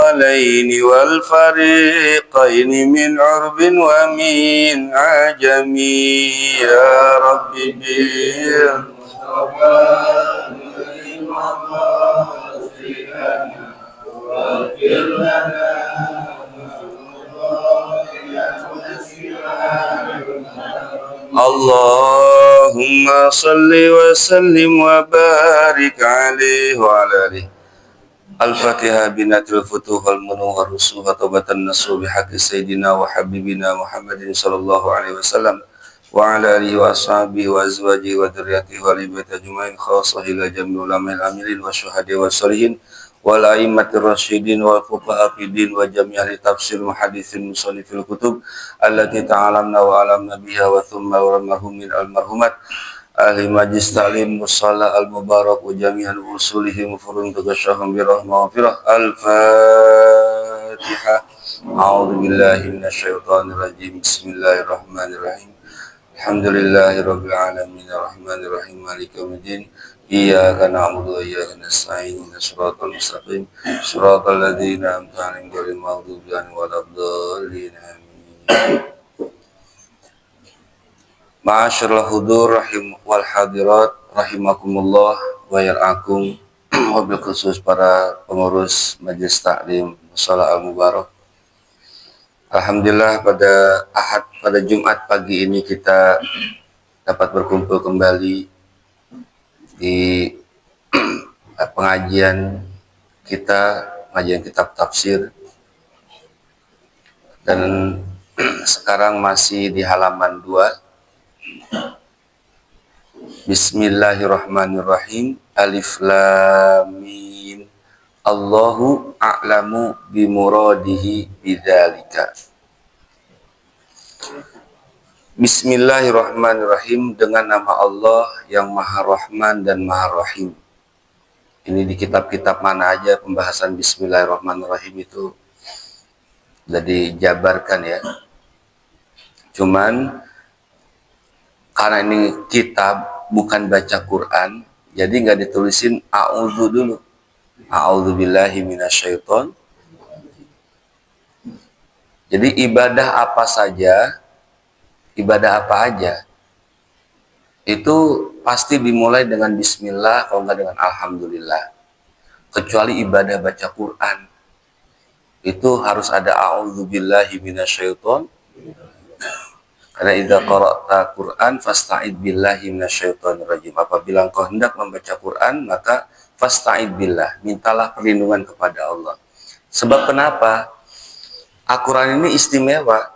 الثقلين والفريقين من عرب ومن عجم يا رب بالمصطفى اللهم صل وسلم وبارك عليه وعلى آله. الفاتحة بنات الفتوح والمنوح والرسوح وتوبة النصوح بحق سيدنا وحبيبنا محمد صلى الله عليه وسلم وعلى آله وأصحابه وأزواجه وذريته وآل بيته أجمعين خاصة إلى جميع العلماء العاملين والشهداء والصالحين والأئمة الراشدين والفقهاء في الدين وجميع أهل تفسير محدثين مصنف الكتب التي تعلمنا وعلمنا بها وثم ورمهم من المرحومات ahli majlis ta'lim musalla al-mubarak wa jami'an usulihim furun tughashahum birahmah wa firah. Al-Fatihah. A'udzu billahi minasyaitonir rajim. Bismillahirrahmanirrahim. Alhamdulillahirabbil alamin arrahmanir rahim maliki yaumiddin. Iyyaka na'budu wa iyyaka nasta'in ihdinas siratal mustaqim siratal ladzina an'amta 'alaihim ghairil maghdubi 'alaihim waladdallin. Amin. Ma'asyiral hudur wal hadirat rahimakumullah wa yar'akum. Wabil khusus para pengurus Majelis Taklim Musalla Al-Mubarak. Alhamdulillah pada Jumat pagi ini kita dapat berkumpul kembali di pengajian kitab tafsir, dan sekarang masih di halaman 2. Bismillahirrahmanirrahim. Alif Lam Mim. Allahu a'lamu bimuradihi bidzalika. Bismillahirrahmanirrahim, dengan nama Allah yang Maha Rahman dan Maha Rahim. Ini di kitab-kitab mana aja pembahasan Bismillahirrahmanirrahim itu sudah dijabarkan ya. Cuman karena ini kitab bukan baca Quran, jadi nggak ditulisin a'udzu dulu. A'udzu billahi minasyaiton. Jadi ibadah apa aja itu pasti dimulai dengan bismillah, kalau nggak dengan alhamdulillah. Kecuali ibadah baca Quran, itu harus ada a'udzu billahi minasyaiton. Karena idza qara'ta Qur'an fasta'id billahi minasyaitonir rajim. Apabila engkau hendak membaca Quran, maka fasta'id billah, mintalah perlindungan kepada Allah. Sebab kenapa? Al-Quran ini istimewa.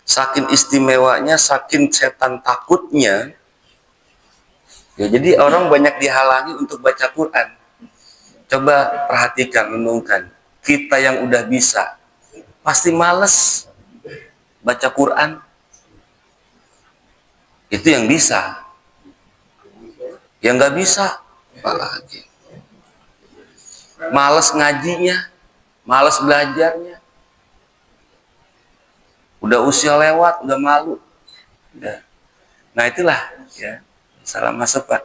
Saking istimewanya, saking setan takutnya. Ya, jadi orang banyak dihalangi untuk baca Quran. Coba perhatikan, renungkan. Kita yang udah bisa, pasti males baca Quran. Itu yang bisa. Yang nggak bisa, apalagi. Males ngajinya, males belajarnya. Udah usia lewat, udah malu. Udah. Nah itulah ya, salah masuk Pak.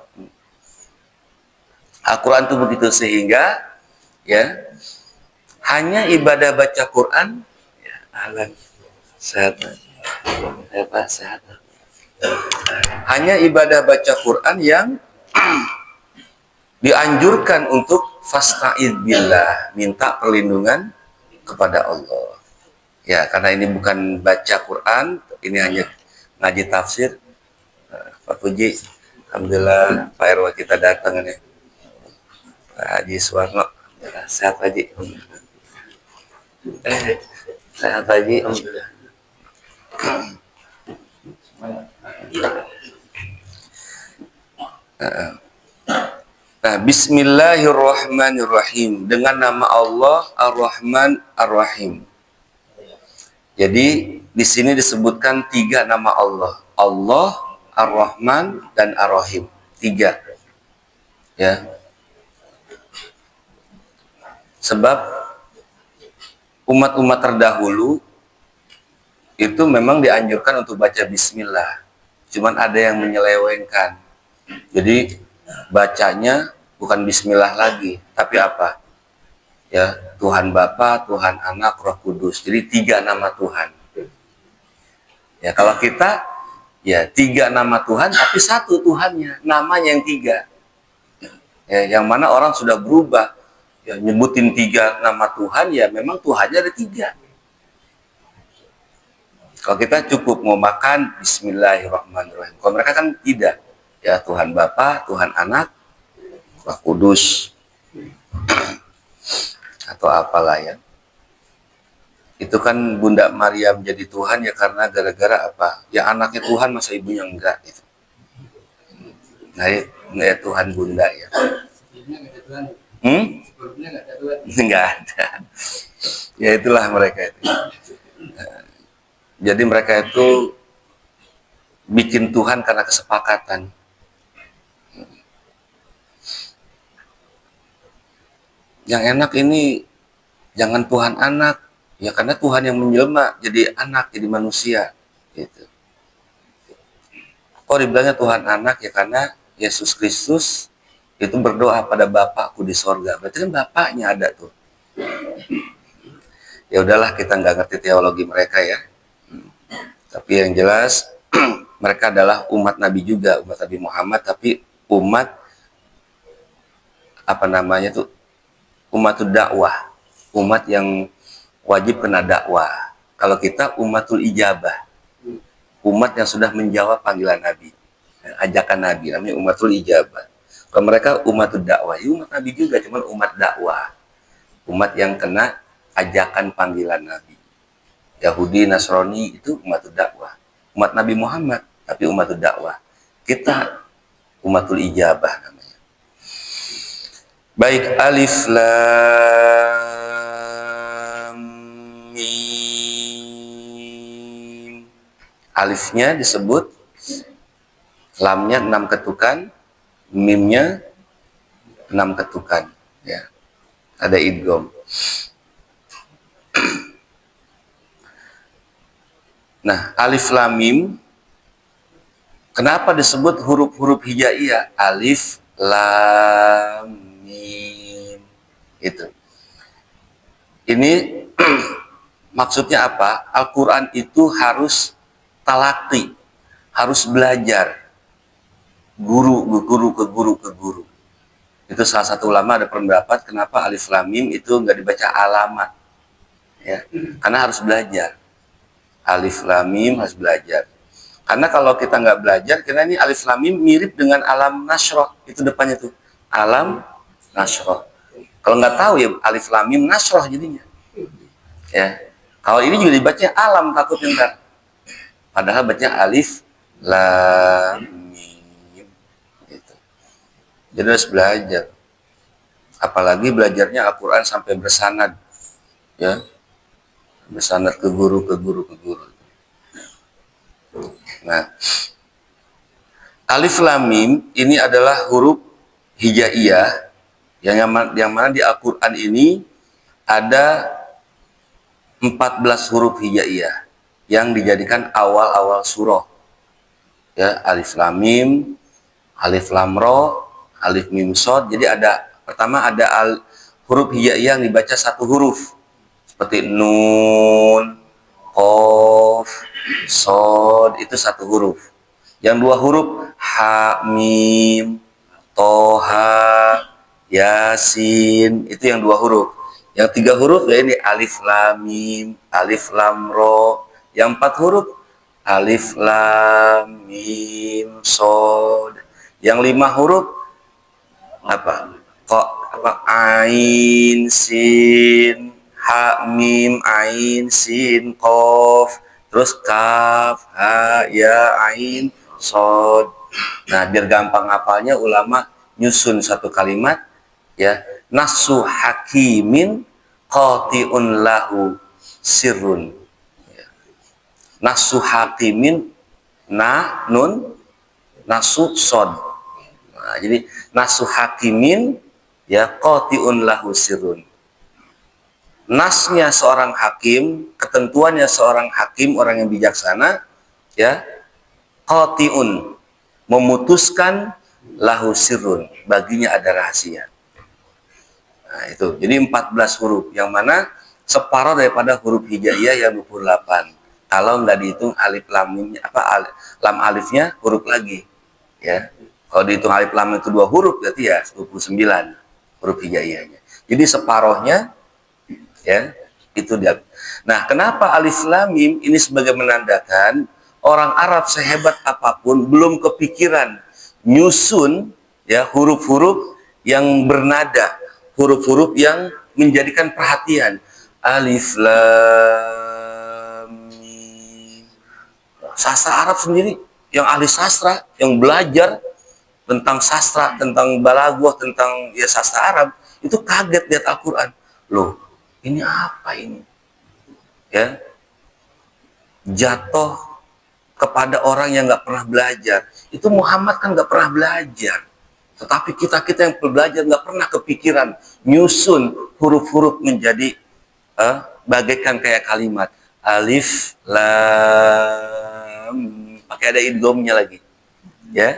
Al-Quran itu begitu, sehingga ya hanya ibadah baca Quran ya, alam sehat. Ya Pak, sehat. Hanya ibadah baca Quran yang dianjurkan untuk fasta'id billah, minta perlindungan kepada Allah. Ya, karena ini bukan baca Quran, ini hanya ngaji tafsir. Pak Puji, alhamdulillah Pak RW kita datang ini. Pak Haji Suwarno, sehat Haji. Sehat Haji, alhamdulillah. Nah, Bismillahirrahmanirrahim, dengan nama Allah Ar-Rahman Ar-Rahim. Jadi di sini disebutkan 3 nama Allah. Allah, Ar-Rahman, dan Ar-Rahim. 3. Ya. Sebab umat-umat terdahulu itu memang dianjurkan untuk baca bismillah. Cuman ada yang menyelewengkan. Jadi bacanya bukan bismillah lagi, tapi apa? Ya, Tuhan Bapa, Tuhan Anak, Roh Kudus. Jadi 3 nama Tuhan. Ya, kalau kita ya 3 nama Tuhan tapi 1 Tuhannya, namanya yang 3. Ya, yang mana orang sudah berubah. Ya, nyebutin 3 nama Tuhan, ya memang Tuhannya ada 3. Kalau kita cukup mau makan Bismillahirrahmanirrahim. Kalau mereka kan tidak. Ya, Tuhan Bapa, Tuhan Anak, Roh Kudus. Atau apalah ya. Itu kan Bunda Maryam jadi Tuhan ya karena gara-gara apa? Ya anaknya Tuhan masa ibunya enggak gitu. Nah, ya Tuhan Bunda ya. Enggak ada. Ya itulah mereka itu. Jadi mereka itu bikin Tuhan karena kesepakatan. Yang enak ini jangan Tuhan anak, ya karena Tuhan yang menjelma jadi anak, jadi manusia gitu. Kok dibilangnya Tuhan anak, ya karena Yesus Kristus itu berdoa pada Bapakku di sorga. Berarti kan Bapaknya ada tuh. Ya udahlah, kita nggak ngerti teologi mereka ya. Tapi yang jelas mereka adalah umat Nabi juga, umat Nabi Muhammad, tapi umat apa namanya tuh, umatul dakwah, umat yang wajib kena dakwah. Kalau kita umatul ijabah, umat yang sudah menjawab panggilan Nabi, ajakan Nabi, namanya umatul ijabah. Kalau mereka umatul dakwah, ya umat Nabi juga, cuman umat dakwah, umat yang kena ajakan panggilan Nabi. Yahudi, Nasrani itu umatul dakwah, umat Nabi Muhammad, tapi umatul dakwah. Kita umatul ijabah namanya. Baik, alif lam mim. Alifnya disebut, lamnya 6 ketukan, mimnya 6 ketukan ya. Ada idgham. Nah, alif lam mim kenapa disebut huruf-huruf hijaiyah? Alif lam mim. Itu. Ini maksudnya apa? Al-Qur'an itu harus talaqi, harus belajar. Guru ke guru. Itu salah satu ulama ada pendapat kenapa alif lam mim itu nggak dibaca alamat. Ya, karena harus belajar. Alif lam mim harus belajar. Karena kalau kita nggak belajar, karena ini alif lam mim mirip dengan alam nasroh, itu depannya tuh alam nasroh. Kalau nggak tahu ya alif lam mim nasroh jadinya. Ya, kalau ini juga dibaca alam takutnya ntar. Padahal bacanya alif lam mim. Gitu. Jadi harus belajar. Apalagi belajarnya Al-Quran sampai bersanad, ya, bersanad ke guru. Nah, alif lam mim ini adalah huruf hijaiyah yang mana di Al-Qur'an ini ada 14 huruf hijaiyah yang dijadikan awal-awal surah. Ya, alif lam mim, alif lam ra, alif mim shad. Jadi ada pertama ada huruf hijaiyah yang dibaca 1 huruf. Seperti nun, qaf, shad, itu 1 huruf. Yang 2 huruf ha mim, toha, yasin, itu yang 2 huruf. Yang 3 huruf ya ini alif lam mim, alif lam ra. Yang 4 huruf alif lam mim shad. Yang 5 huruf apa? Kok apa? Ain sin ha mim ain sin qaf, terus kaf ha ya ain shad. Nah, biar gampang hafalnya ulama nyusun 1 kalimat ya, nasu hakimin qati'un lahu sirrun. Ya. Nasu hakimin na nun nasu shad. Nah, jadi nasu hakimin ya qati'un lahu sirrun. Nasnya seorang hakim, ketentuannya seorang hakim, orang yang bijaksana, ya, qati'un, memutuskan lahu sirrun, baginya ada rahasia. Nah, itu. Jadi 14 huruf yang mana separuh daripada huruf hijaiyah yang 28. Kalau nggak dihitung alif lam mimnya, lam alifnya huruf lagi, ya. Kalau dihitung alif lam itu 2 huruf berarti ya 29 huruf hijaiyahnya. Jadi separohnya, ya, itu dia. Nah, kenapa alif lam mim ini sebagai menandakan orang Arab sehebat apapun belum kepikiran nyusun, ya, huruf-huruf yang bernada, huruf-huruf yang menjadikan perhatian. Alif lam mim. Sastra Arab sendiri, yang ahli sastra, yang belajar tentang sastra, tentang balaghah, tentang ya sastra Arab, itu kaget lihat Al-Quran. Loh, ini apa ini? Ya, jatuh kepada orang yang nggak pernah belajar. Itu Muhammad kan nggak pernah belajar. Tetapi kita yang belajar nggak pernah kepikiran nyusun huruf-huruf menjadi bagaikan kayak kalimat alif lam, pakai ada idghamnya lagi, ya.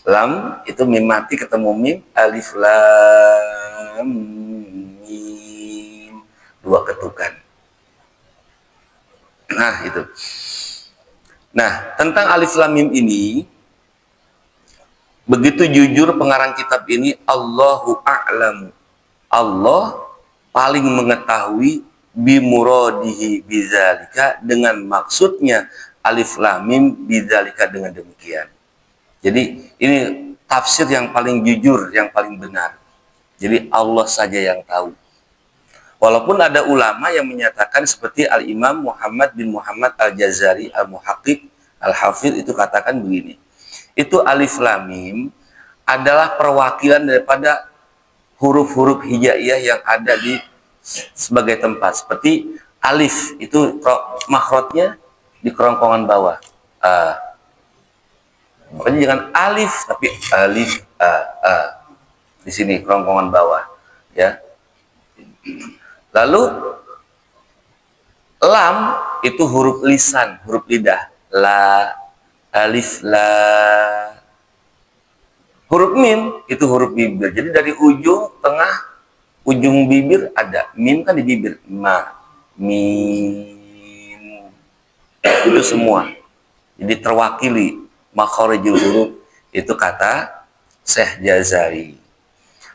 Lam itu mim mati ketemu mim, alif lam mim, 2 ketukan. Nah, itu. Nah, tentang alif lam mim ini, begitu jujur pengarang kitab ini, Allahu a'lam. Allah paling mengetahui bimuradihi bidzalika, dengan maksudnya alif lam mim bidzalika, dengan demikian. Jadi ini tafsir yang paling jujur, yang paling benar. Jadi Allah saja yang tahu. Walaupun ada ulama yang menyatakan seperti Al-Imam Muhammad bin Muhammad Al-Jazari Al-Muhaqqiq Al-Hafidh itu katakan begini. Itu alif lam mim adalah perwakilan daripada huruf-huruf hijaiyah yang ada di sebagai tempat. Seperti alif itu makhrajnya di kerongkongan bawah. Makanya jangan alif tapi alif di sini kerongkongan bawah, ya. Lalu lam itu huruf lisan, huruf lidah. La, alif, la. Huruf mim itu huruf bibir. Jadi dari ujung, tengah, ujung bibir ada. Mim kan di bibir. Ma, mim. Itu semua. Jadi terwakili makharijul huruf, itu kata Syekh Jazari.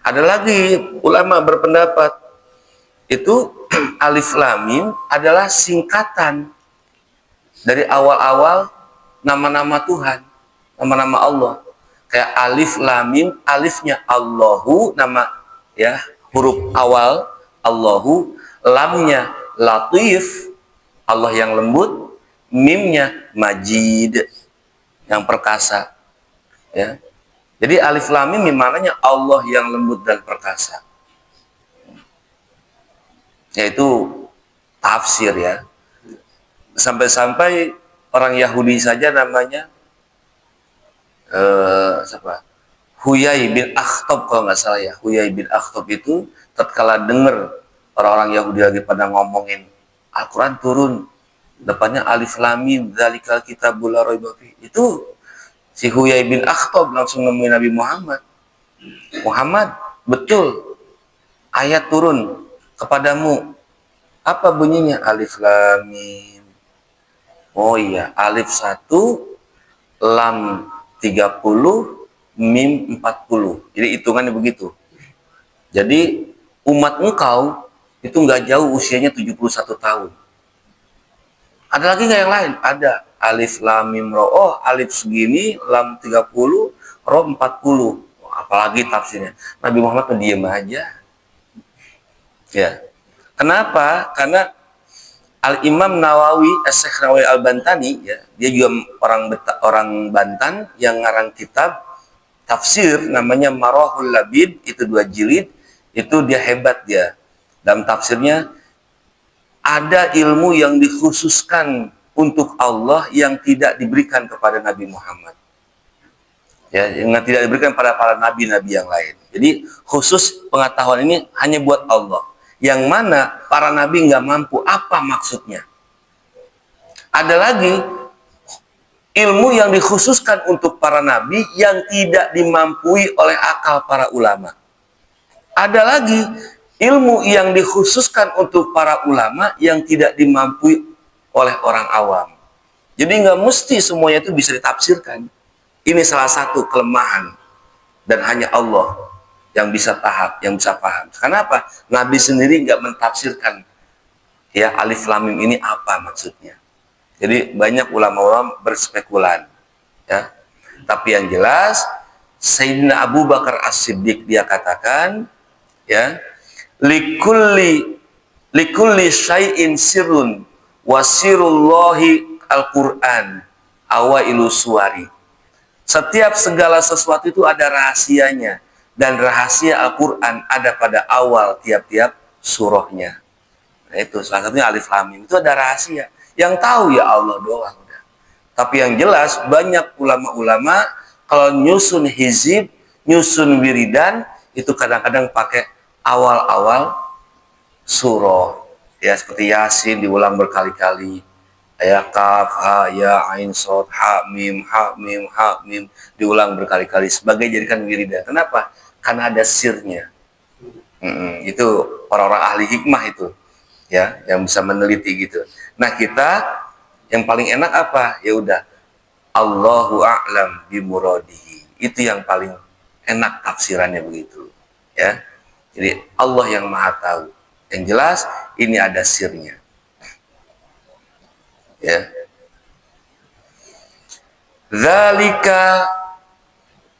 Ada lagi ulama berpendapat itu alif lam mim adalah singkatan dari awal-awal nama-nama Tuhan, nama-nama Allah. Kayak alif lam mim, alifnya Allahu, nama, ya, huruf awal Allahu, lamnya Latif, Allah yang lembut, mimnya Majid, yang perkasa, ya. Jadi alif lam mim maknanya Allah yang lembut dan perkasa. Yaitu tafsir, ya. Sampai-sampai orang Yahudi saja namanya siapa? Huyai bin Akhtab kalau nggak salah, ya. Huyai bin Akhtab itu tatkala dengar orang-orang Yahudi lagi pada ngomongin Al-Quran turun, depannya alif lam mim dzalikal kitabul la raiba fi, itu si Huyai bin Akhtab langsung nemuin Nabi Muhammad. Muhammad, betul ayat turun kepadamu. Apa bunyinya? Alif lam mim. Oh iya, alif 1, lam 30, mim 40. Jadi hitungannya begitu. Jadi umat engkau itu nggak jauh usianya 71 tahun. Ada lagi nggak yang lain? Ada. Alif lam mim ro. Oh, alif segini, lam 30, ro 40. Apalagi tafsirnya. Nabi Muhammad diam aja. Ya. Kenapa? Karena Al-Imam Nawawi, Syekh Nawawi Al-Bantani, ya, dia juga orang Bantan yang ngarang kitab tafsir namanya Marahul Labid, itu 2 jilid. Itu dia hebat, dia. Dalam tafsirnya ada ilmu yang dikhususkan untuk Allah yang tidak diberikan kepada Nabi Muhammad. Ya, yang tidak diberikan pada para nabi-nabi yang lain. Jadi khusus pengetahuan ini hanya buat Allah. Yang mana para nabi nggak mampu. Apa maksudnya? Ada lagi ilmu yang dikhususkan untuk para nabi yang tidak dimampui oleh akal para ulama. Ada lagi ilmu yang dikhususkan untuk para ulama yang tidak dimampu oleh orang awam. Jadi nggak mesti semuanya itu bisa ditafsirkan. Ini salah satu kelemahan, dan hanya Allah yang bisa paham. Kenapa? Nabi sendiri nggak mentafsirkan ya alif lam mim ini apa maksudnya. Jadi banyak ulama-ulama berspekulan ya. Tapi yang jelas Sayyidina Abu Bakar As-Siddiq dia katakan ya, likulli syai'in sirrun wasirullahi al-Qur'an awailu suwari. Setiap segala sesuatu itu ada rahasianya, dan rahasia Al-Quran ada pada awal tiap-tiap surahnya. Nah, itu salah satunya alif lam mim, itu ada rahasia. Yang tahu ya Allah doang. Tapi yang jelas banyak ulama-ulama kalau nyusun hizib, nyusun wiridan itu kadang-kadang pakai awal-awal surah. Ya seperti Yasin diulang berkali-kali. Ya kaf, ha, ya, ain, sod, ha, mim, ha, mim, ha, mim diulang berkali-kali sebagai jadikan wiridan. Kenapa? Karena ada sirnya. Itu orang-orang ahli hikmah itu ya yang bisa meneliti gitu. Nah kita yang paling enak apa? Ya udah Allahu a'lam bimuradihi. Itu yang paling enak tafsirannya begitu. Ya. Jadi Allah yang Maha tahu. Yang jelas ini ada sirnya. Ya. Zalika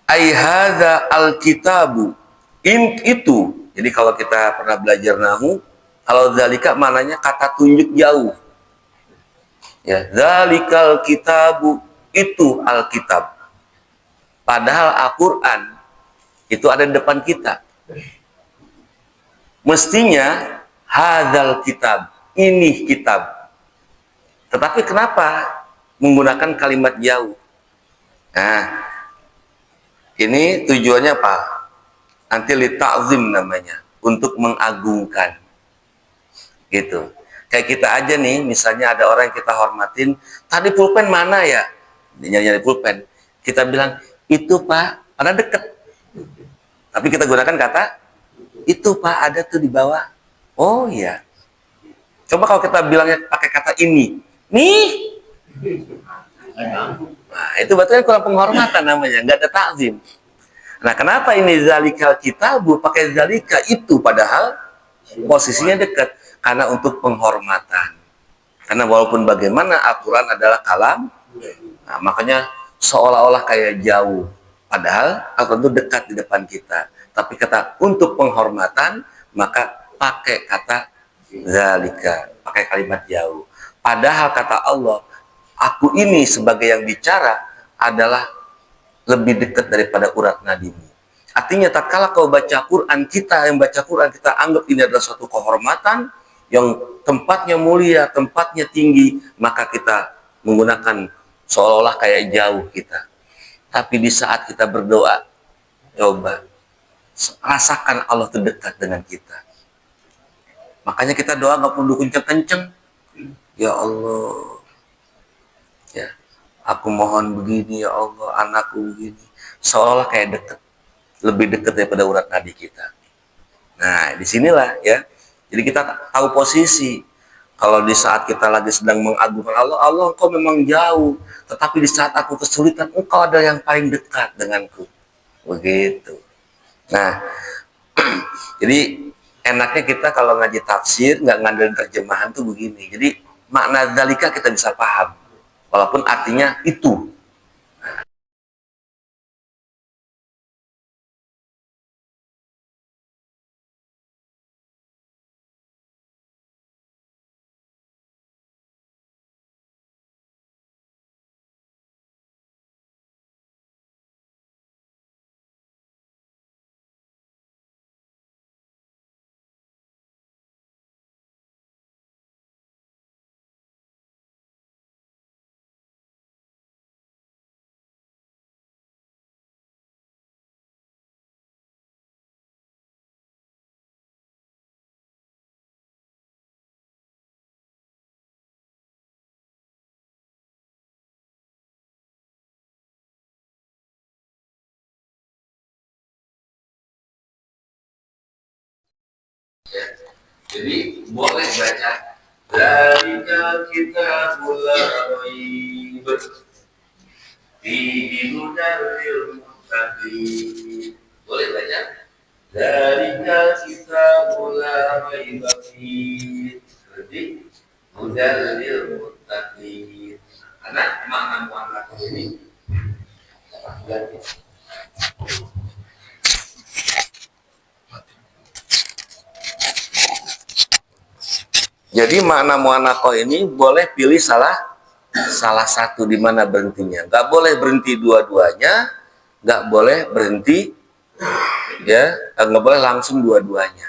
ai hadza alkitabu. Itu. Jadi kalau kita pernah belajar nahu, kalau zalika maknanya kata tunjuk jauh. Ya, zalikal kitabu, itu alkitab. Padahal Al-Qur'an itu ada di depan kita. Mestinya hadzal kitab, ini kitab. Tetapi kenapa menggunakan kalimat jauh? Nah, ini tujuannya apa? Nanti li ta'zim namanya, untuk mengagungkan. Gitu. Kayak kita aja nih, misalnya ada orang yang kita hormatin, tadi pulpen mana ya? Dia nyari pulpen. Kita bilang, itu Pak, karena deket. Tapi kita gunakan kata, itu Pak, ada tuh di bawah. Oh iya. Coba kalau kita bilangnya pakai kata ini. Nih. Nah, itu berarti kan kurang penghormatan namanya, nggak ada takzim. Nah, kenapa ini zalikal kitabu pakai zalika itu padahal posisinya dekat? Karena untuk penghormatan. Karena walaupun bagaimana Al-Quran adalah kalam, nah, makanya seolah-olah kayak jauh. Padahal Al-Quran itu dekat di depan kita. Tapi kata untuk penghormatan, maka pakai kata zalika, pakai kalimat jauh. Padahal kata Allah, aku ini sebagai yang bicara adalah lebih dekat daripada urat nadimu. Artinya tak kala kau baca Quran, kita yang baca Quran, kita anggap ini adalah suatu kehormatan yang tempatnya mulia, tempatnya tinggi, maka kita menggunakan seolah-olah kayak jauh kita. Tapi di saat kita berdoa, coba rasakan Allah itu dekat dengan kita. Makanya kita doa nggak perlu kenceng-kenceng. Ya Allah, ya, aku mohon begini ya Allah, anakku begini. Seolah kayak dekat, lebih dekat daripada urat nadi kita. Nah, disinilah ya. Jadi kita tahu posisi. Kalau di saat kita lagi sedang mengagungkan Allah, Allah engkau memang jauh. Tetapi di saat aku kesulitan, engkau ada yang paling dekat denganku. Begitu. Nah, jadi enaknya kita kalau ngaji tafsir, nggak ngandelin terjemahan tuh begini. Jadi makna dalika kita bisa paham. Walaupun artinya itu. Jadi boleh baca Zalikal kitabul la raib fihi hudan lil muttaqin. Boleh baca Zalikal kitabul la raib fihi hudan lil muttaqin. Karena makna muannats ini jadi makna muannats ini boleh pilih salah satu di mana berhentinya. Nggak boleh berhenti dua-duanya, nggak boleh berhenti ya, nggak boleh langsung dua-duanya.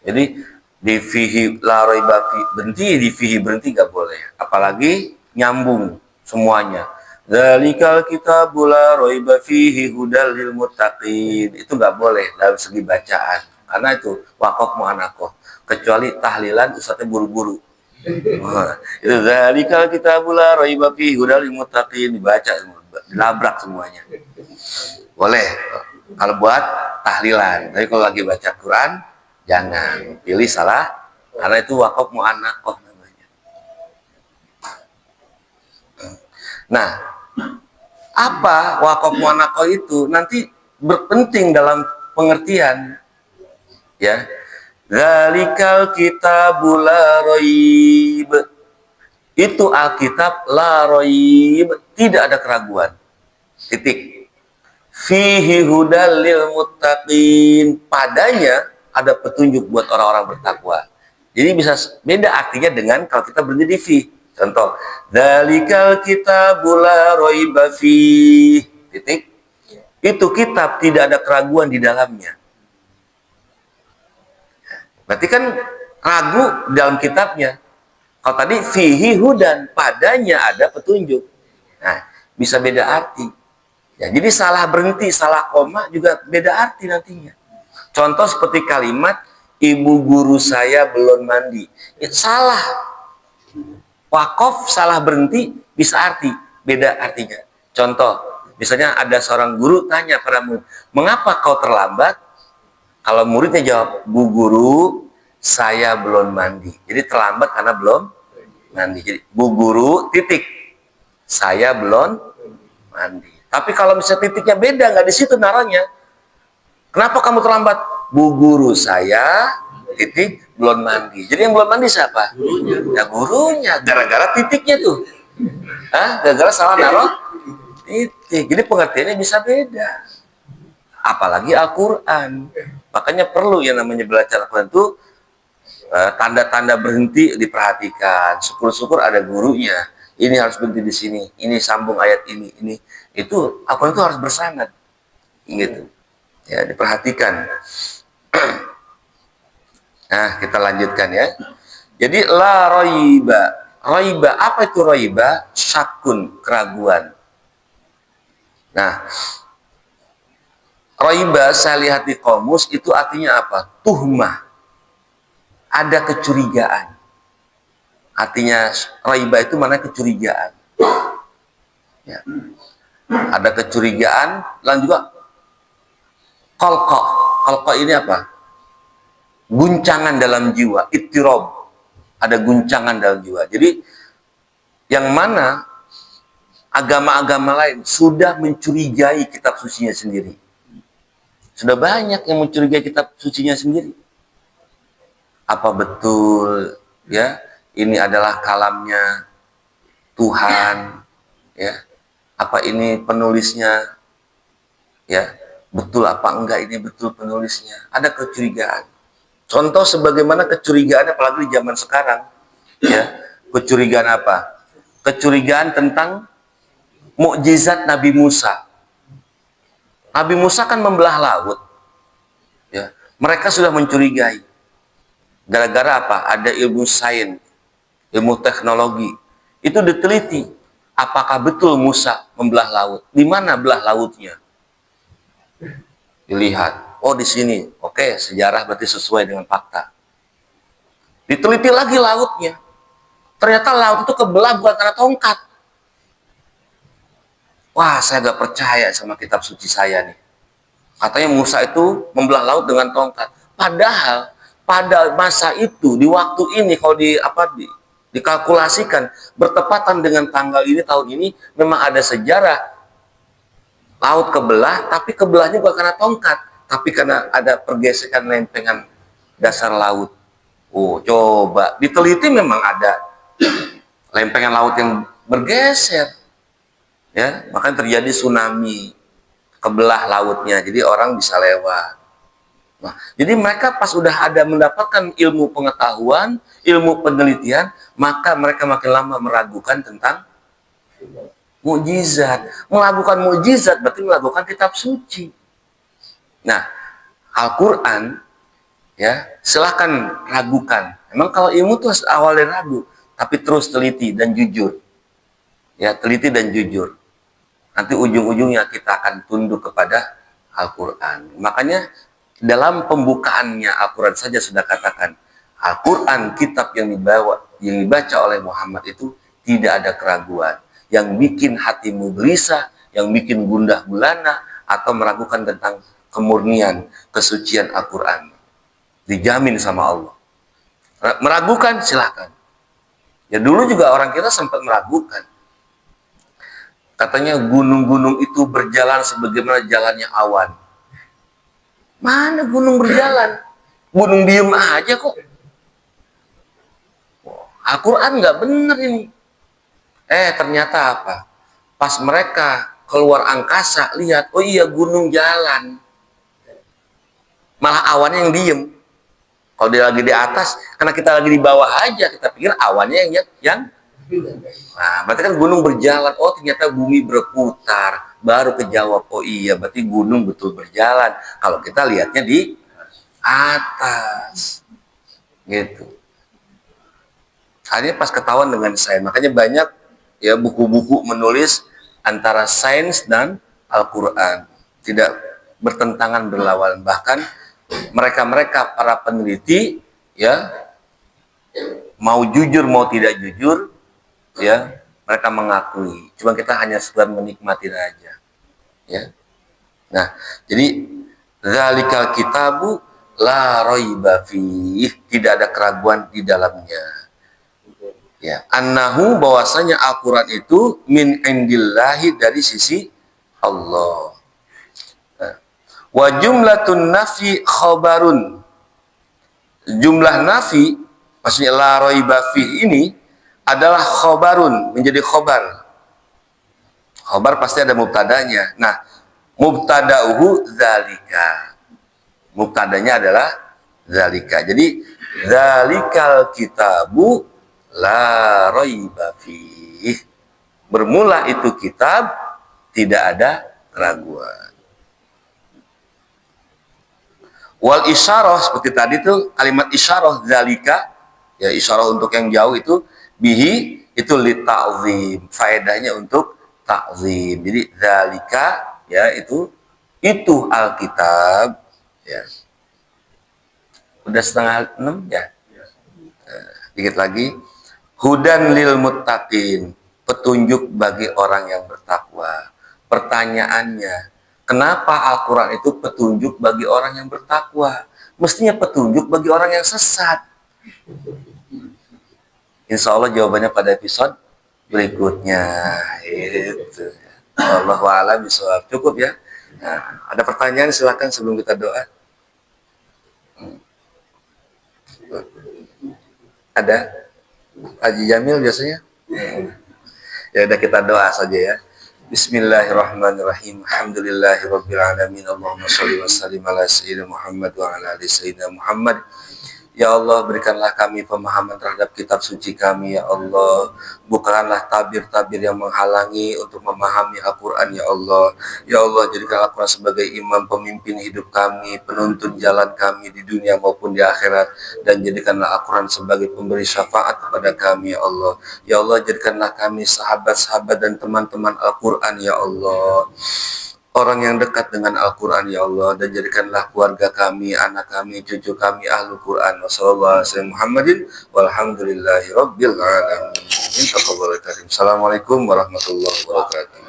Jadi di fihi la raiba berhenti, di fihi berhenti nggak boleh. Apalagi nyambung semuanya. Zalikal kitabul la raiba fihi hudal lil muttaqin. Itu nggak boleh dalam segi bacaan. Karena itu waqaf mu'anakoh. Kecuali tahlilan ustadznya buru-buru. Itu zalikal kitabul la raiba fihi hudal lil muttaqin, dibaca dilabrak semuanya. Boleh kalau buat tahlilan. Tapi kalau lagi baca Quran jangan pilih salah, karena itu waqaf mu'anakoh namanya. Nah, apa waqaf mu'anakoh itu nanti berpenting dalam pengertian ya. Zalikal kitabul la raib, itu Alkitab la raib, tidak ada keraguan, titik. Fihi hudal lil muttaqin, padanya ada petunjuk buat orang-orang bertakwa. Jadi bisa beda artinya dengan kalau kita berhenti di fi. Contoh, zalikal kitabul la raiba fi, titik. Itu kitab tidak ada keraguan di dalamnya. Berarti kan ragu dalam kitabnya. Kalau tadi fihi hudan, padanya ada petunjuk. Nah, bisa beda arti. Ya, jadi salah berhenti, salah koma juga beda arti nantinya. Contoh seperti kalimat ibu guru saya belum mandi. Itu salah. Wakof salah berhenti bisa arti, beda artinya. Contoh, misalnya ada seorang guru tanya padamu, mengapa kau terlambat? Kalau muridnya jawab, Bu Guru, saya belum mandi. Jadi terlambat karena belum mandi. Jadi, Bu Guru, titik. Saya belum mandi. Tapi kalau misalnya titiknya beda, nggak di situ naruhnya. Kenapa kamu terlambat? Bu Guru saya, titik, belum mandi. Jadi yang belum mandi siapa? Gurunya. Ya gurunya. Gara-gara titiknya tuh. Gara-gara salah naruh titik. Jadi pengertiannya bisa beda. Apalagi Al-Quran. Makanya perlu yang namanya belajar Al-Quran itu tanda-tanda berhenti diperhatikan. Syukur-syukur ada gurunya. Ini harus berhenti di sini. Ini sambung ayat ini. Itu Al-Quran itu harus bersanad. Gitu. Ya, diperhatikan. Nah, kita lanjutkan ya. Jadi la raiba. Raiba, apa itu raiba? Syakun, keraguan. Nah, raiba saya lihat di kamus itu artinya apa? Tuhmah. Ada kecurigaan. Artinya raiba itu mana kecurigaan. Ya. Ada kecurigaan, dan juga qalqa. Qalqa ini apa? Guncangan dalam jiwa, ittirab. Ada guncangan dalam jiwa. Jadi yang mana agama-agama lain sudah mencurigai kitab sucinya sendiri. Sudah banyak yang mencurigai kitab sucinya sendiri. Apa betul ya ini adalah kalamnya Tuhan ya? Apa ini penulisnya ya? Betul apa enggak ini betul penulisnya? Ada kecurigaan. Contoh sebagaimana kecurigaan apalagi di zaman sekarang ya. Kecurigaan apa? Kecurigaan tentang mukjizat Nabi Musa. Nabi Musa kan membelah laut. Ya, mereka sudah mencurigai. Gara-gara apa? Ada ilmu sains, ilmu teknologi. Itu diteliti. Apakah betul Musa membelah laut? Di mana belah lautnya? Dilihat. Oh, di sini. Oke, sejarah berarti sesuai dengan fakta. Diteliti lagi lautnya. Ternyata laut itu kebelah bukan karena tongkat. Wah, saya gak percaya sama kitab suci saya nih. Katanya Musa itu membelah laut dengan tongkat. Padahal pada masa itu, di waktu ini, kalau dikalkulasikan bertepatan dengan tanggal ini, tahun ini, memang ada sejarah laut kebelah, tapi kebelahnya bukan karena tongkat, tapi karena ada pergesekan lempengan dasar laut. Oh, coba diteliti, memang ada lempengan laut yang bergeser, ya, makanya terjadi tsunami, kebelah lautnya, jadi orang bisa lewat. Nah, jadi mereka pas udah ada mendapatkan ilmu pengetahuan, ilmu penelitian, maka mereka makin lama meragukan tentang mukjizat. Melakukan mukjizat berarti melakukan kitab suci. Nah, Al-Quran, ya, silahkan ragukan. Emang kalau ilmu tuh awalnya ragu, tapi terus teliti dan jujur. Ya, teliti dan jujur. Nanti ujung-ujungnya kita akan tunduk kepada Al-Quran. Makanya dalam pembukaannya Al-Quran saja sudah katakan, Al-Quran, kitab yang dibaca oleh Muhammad itu tidak ada keraguan. Yang bikin hatimu gelisah, yang bikin gundah gulana, atau meragukan tentang kemurnian, kesucian Al-Quran. Dijamin sama Allah. Meragukan, silahkan. Ya dulu juga orang kita sempat meragukan. Katanya gunung-gunung itu berjalan sebagaimana jalannya awan. Mana gunung berjalan? Gunung diem aja kok. Al-Quran nggak bener ini. Ternyata apa? Pas mereka keluar angkasa, lihat, oh iya gunung jalan. Malah awannya yang diem. Kalau dia lagi di atas, karena kita lagi di bawah aja, kita pikir awannya yang nah, berarti kan gunung berjalan. Oh, ternyata bumi berputar. Baru kejawab, oh iya, berarti gunung betul berjalan. Kalau kita lihatnya di atas. Gitu. Akhirnya pas ketahuan dengan saya. Makanya banyak ya buku-buku menulis antara sains dan Al-Quran. Tidak bertentangan, berlawanan. Bahkan mereka-mereka para peneliti, ya, mau jujur mau tidak jujur, ya, mereka mengakui. Cuma kita hanya sekedar menikmati aja, ya. Nah, jadi zalikal kitabu la raiba fih, tidak ada keraguan di dalamnya. Ya, annahu, bahwasanya Al-Qur'an itu min indillahi, dari sisi Allah. Nah, wa jumlatun nafi khabarun. Jumlah nafi, maksudnya la raiba fih ini adalah khobarun, menjadi khobar. Khobar pasti ada mubtadanya. Nah, mubtada'uhu zalika. Mubtadanya adalah zalika. Jadi, zalikal kitabu la raiba fih. Bermula itu kitab, tidak ada keraguan. Wal isyarah, seperti tadi tuh kalimat isyarah zalika, ya, isyarah untuk yang jauh itu, bihi itu li ta'zim, faedahnya untuk ta'zim. Jadi zalika, ya, itu Alkitab, ya. Udah 5:30 ya. Dikit lagi. Hudan lil muttaqin, petunjuk bagi orang yang bertakwa. Pertanyaannya, kenapa Al-Quran itu petunjuk bagi orang yang bertakwa? Mestinya petunjuk bagi orang yang sesat. Insya Allah jawabannya pada episode berikutnya. Itu. Wallahu a'lam bishawab. Cukup ya. Nah, ada pertanyaan, silakan sebelum kita doa. Ada? Haji Jamil biasanya? Ya udah, kita doa saja ya. Bismillahirrahmanirrahim. Alhamdulillahirabbil alamin. Allahumma shalli wa sallim ala sayyidina Muhammad wa ala ali sayyidina Muhammad. Ya Allah, berikanlah kami pemahaman terhadap kitab suci kami, ya Allah. Bukanlah tabir-tabir yang menghalangi untuk memahami Al-Quran, ya Allah. Ya Allah, jadikan Al-Quran sebagai imam pemimpin hidup kami, penuntun jalan kami di dunia maupun di akhirat. Dan jadikanlah Al-Quran sebagai pemberi syafaat kepada kami, ya Allah. Ya Allah, jadikanlah kami sahabat-sahabat dan teman-teman Al-Quran, ya Allah. Orang yang dekat dengan Al-Quran, ya Allah. Dan jadikanlah keluarga kami, anak kami, cucu kami Ahlul Quran. Wassalamualaikum Muhammadin walhamdulillahi rabbil alamin. Assalamualaikum warahmatullahi wabarakatuh.